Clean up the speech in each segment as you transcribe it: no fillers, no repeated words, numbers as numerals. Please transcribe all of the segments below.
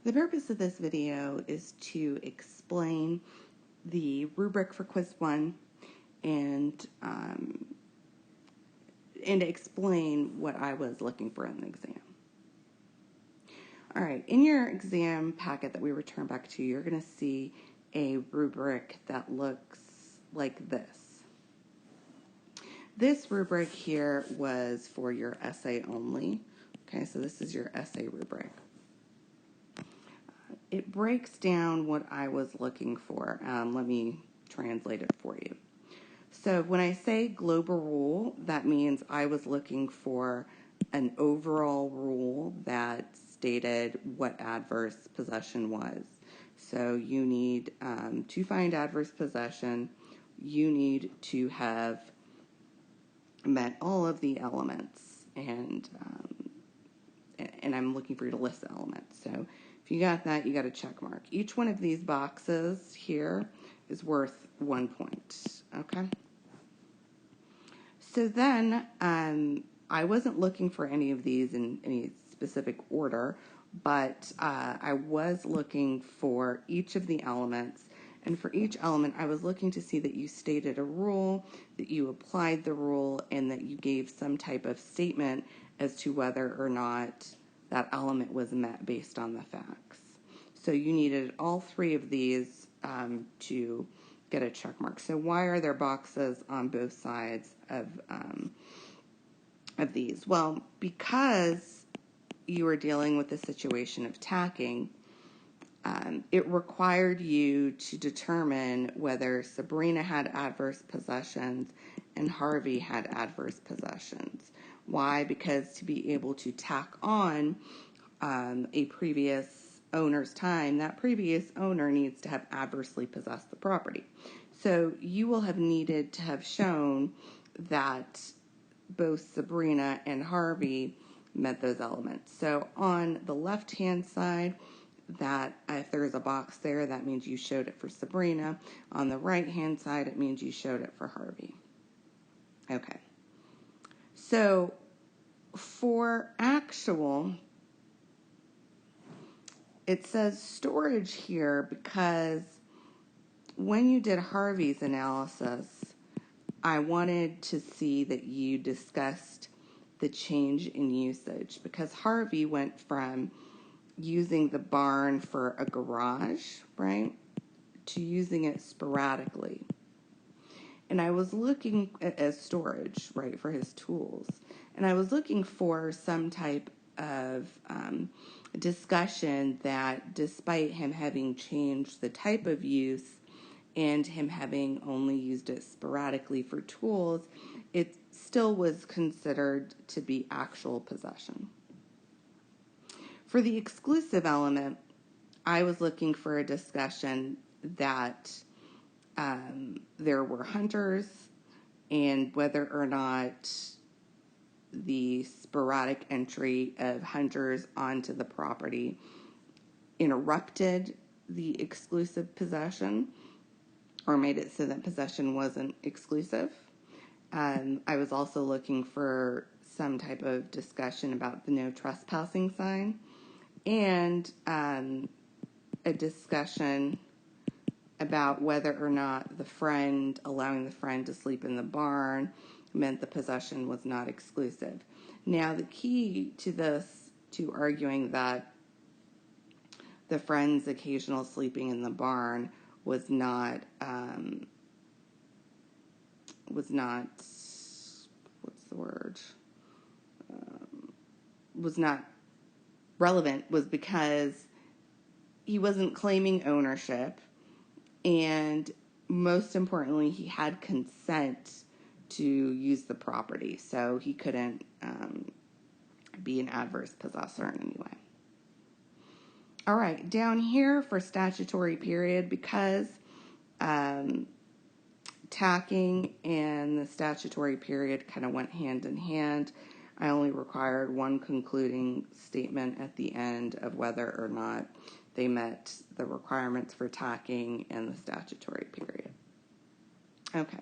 The purpose of this video is to explain the rubric for Quiz 1 and explain what I was looking for in the exam. All right, in your exam packet that we return back to, you're going to see a rubric that looks like this. This rubric here was for your essay only. Okay, so this is your essay rubric. It breaks down what I was looking for. Let me translate it for you. So when I say global rule, that means I was looking for an overall rule that stated what adverse possession was. So you need to find adverse possession, you need to have met all of the elements, and I'm looking for you to list the elements. So if you got that, you got a check mark. Each one of these boxes here is worth 1 point, okay? So then I wasn't looking for any of these in any specific order, but I was looking for each of the elements. And for each element, I was looking to see that you stated a rule, that you applied the rule, and that you gave some type of statement as to whether or not that element was met based on the facts. So you needed all three of these to get a check mark. So why are there boxes on both sides of these? Well, because you were dealing with the situation of tacking, it required you to determine whether Sabrina had adverse possessions and Harvey had adverse possessions. Why? Because to be able to tack on a previous owner's time, that previous owner needs to have adversely possessed the property. So you will have needed to have shown that both Sabrina and Harvey met those elements. So on the left-hand side, that if there's a box there, that means you showed it for Sabrina. On the right-hand side, it means you showed it for Harvey. Okay. So for actual, it says storage here because when you did Harvey's analysis, I wanted to see that you discussed the change in usage, because Harvey went from using the barn for a garage, right, to using it sporadically. And I was looking as storage, right, for his tools. And I was looking for some type of discussion that despite him having changed the type of use and him having only used it sporadically for tools, it still was considered to be actual possession. For the exclusive element, I was looking for a discussion that there were hunters and whether or not the sporadic entry of hunters onto the property interrupted the exclusive possession or made it so that possession wasn't exclusive. I was also looking for some type of discussion about the no trespassing sign and a discussion about whether or not allowing the friend to sleep in the barn meant the possession was not exclusive. Now, the key to this, to arguing that the friend's occasional sleeping in the barn was not relevant, was because he wasn't claiming ownership, and most importantly, he had consent to use the property, so he couldn't be an adverse possessor in any way. All right, down here for statutory period, because tacking and the statutory period kind of went hand in hand, I only required one concluding statement at the end of whether or not they met the requirements for tacking and the statutory period. Okay,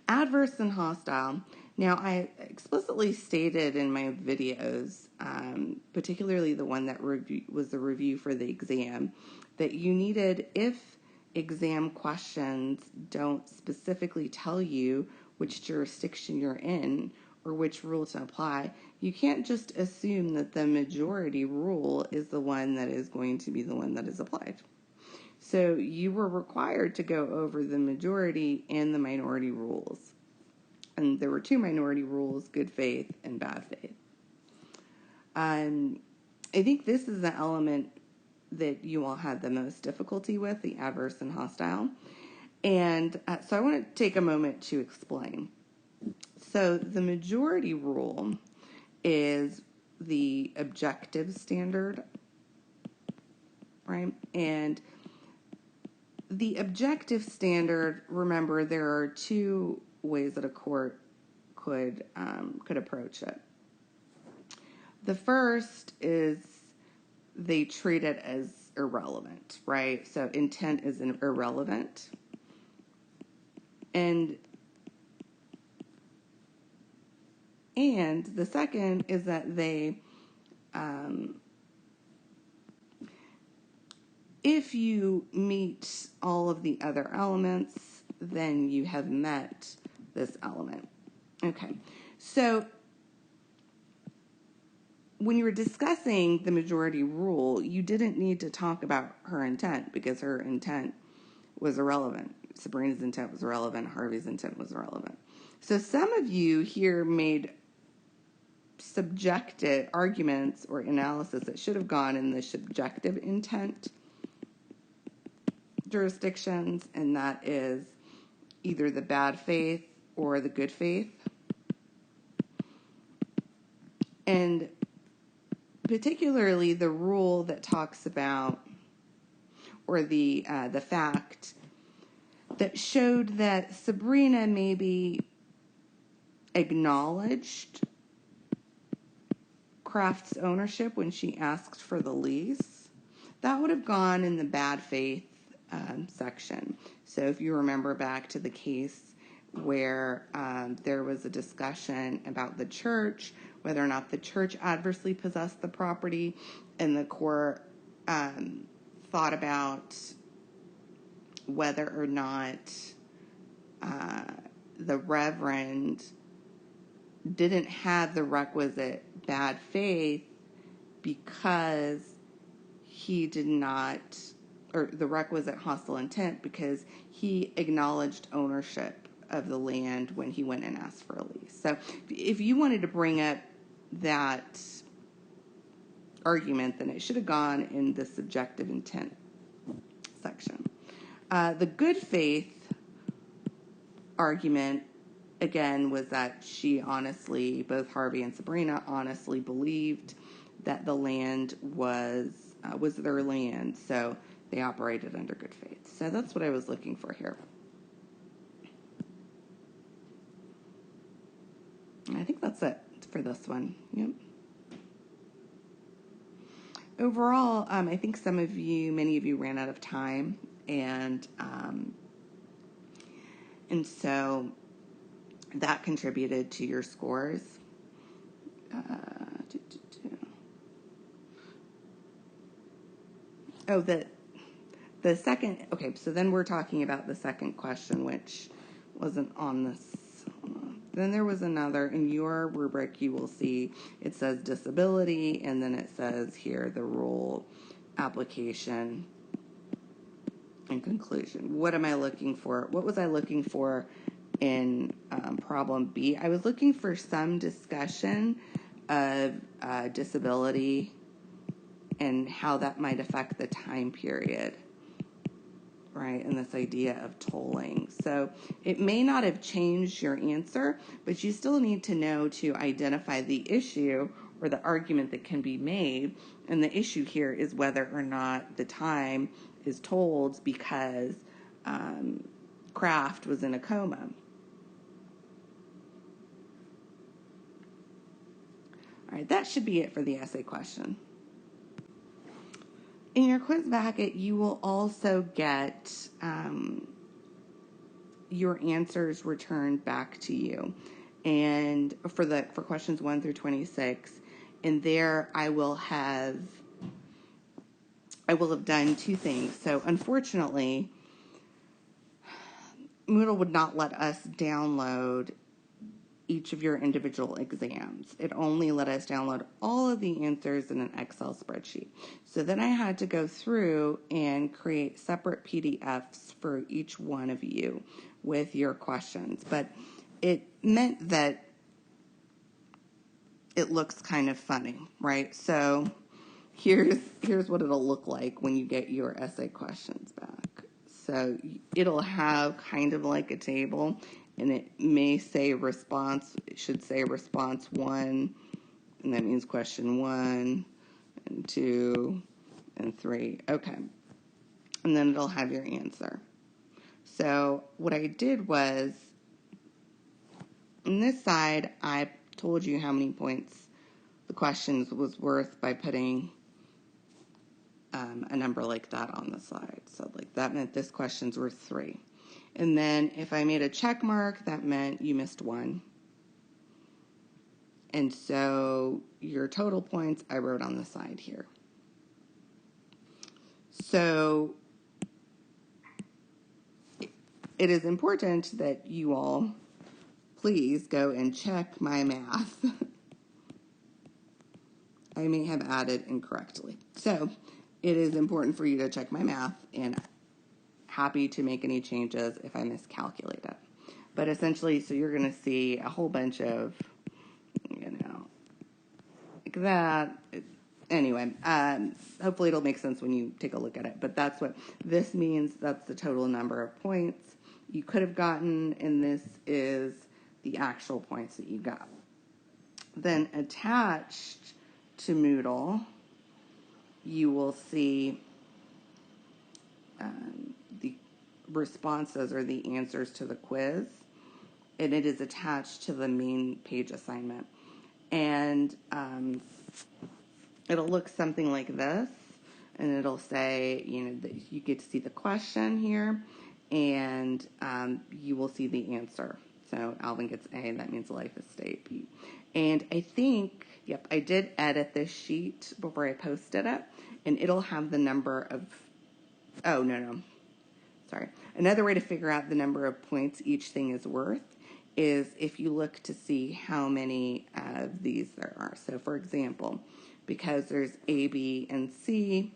adverse and hostile. Now, I explicitly stated in my videos, particularly the one that was the review for the exam, that you needed, if exam questions don't specifically tell you which jurisdiction you're in or which rule to apply, you can't just assume that the majority rule is the one that is going to be the one that is applied. So you were required to go over the majority and the minority rules. And there were two minority rules, good faith and bad faith. I think this is the element that you all had the most difficulty with, the adverse and hostile. And so I want to take a moment to explain. So the majority rule is the objective standard, right? And the objective standard, remember, there are two ways that a court could approach it. The first is they treat it as irrelevant, right? So intent is irrelevant. And the second is that they, if you meet all of the other elements, then you have met this element. Okay, so when you were discussing the majority rule, you didn't need to talk about her intent because her intent was irrelevant. Sabrina's intent was irrelevant. Harvey's intent was irrelevant. So some of you here made subjective arguments or analysis that should have gone in the subjective intent jurisdictions, and that is either the bad faith or the good faith. And particularly the rule that talks about, or the fact that showed that Sabrina maybe acknowledged Kraft's ownership when she asked for the lease, that would have gone in the bad faith section. So if you remember back to the case where there was a discussion about the church, whether or not the church adversely possessed the property, and the court thought about whether or not the reverend didn't have the requisite bad faith because he did not, or the requisite hostile intent because he acknowledged ownership of the land when he went and asked for a lease. So if you wanted to bring up that argument, then it should have gone in the subjective intent section. The good faith argument, again, was that she honestly, both Harvey and Sabrina honestly believed that the land was their land, so they operated under good faith. So that's what I was looking for here. I think that's it for this one. Yep. Overall, I think many of you ran out of time, and so that contributed to your scores. Oh, the second, okay, so then we're talking about the second question, which wasn't on this. Then there was another, in your rubric you will see it says disability, and then it says here the rule, application, and conclusion. What am I looking for? What was I looking for in problem B? I was looking for some discussion of disability and how that might affect the time period, right? And this idea of tolling. So it may not have changed your answer, but you still need to know to identify the issue or the argument that can be made. And the issue here is whether or not the time is tolled because Kraft was in a coma. All right, that should be it for the essay question. In your quiz packet, you will also get your answers returned back to you. and for questions 1 through 26, and there I will have done two things. So unfortunately, Moodle would not let us download each of your individual exams. It only let us download all of the answers in an Excel spreadsheet. So then I had to go through and create separate PDFs for each one of you with your questions. But it meant that it looks kind of funny, right? So here's what it'll look like when you get your essay questions back. So it'll have kind of like a table, and it may say response. It should say response 1, and that means question 1 and 2 and 3. Okay. And then it'll have your answer. So what I did was, on this side, I told you how many points the questions was worth by putting a number like that on the side. So like that meant this question's worth 3. And then if I made a check mark, that meant you missed 1. And so your total points I wrote on the side here. So it is important that you all please go and check my math. I may have added incorrectly. So it is important for you to check my math, and happy to make any changes if I miscalculate it. But essentially, so you're going to see a whole bunch of, like that. Anyway, hopefully it'll make sense when you take a look at it. But that's what this means. That's the total number of points you could have gotten, and this is the actual points that you got. Then attached to Moodle, you will see the responses or the answers to the quiz, and it is attached to the main page assignment. And it'll look something like this, and it'll say, that you get to see the question here, and you will see the answer. So Alvin gets A, that means life estate B. And I think, I did edit this sheet before I posted it, and it'll have the number of, sorry. Another way to figure out the number of points each thing is worth is if you look to see how many of these there are. So for example, because there's A, B, and C,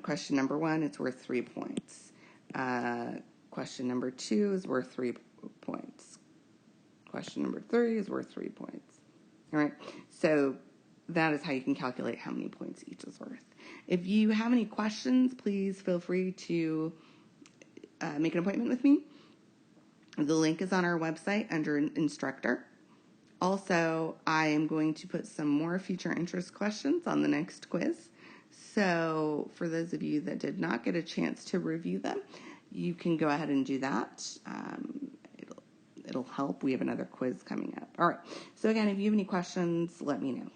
question number 1, it's worth 3 points. Question number 2 is worth 3 points. Question number 3 is worth 3 points. All right, so that is how you can calculate how many points each is worth. If you have any questions, please feel free to make an appointment with me. The link is on our website under Instructor. Also, I am going to put some more future interest questions on the next quiz. So for those of you that did not get a chance to review them, you can go ahead and do that. It'll help. We have another quiz coming up. All right. So again, if you have any questions, let me know.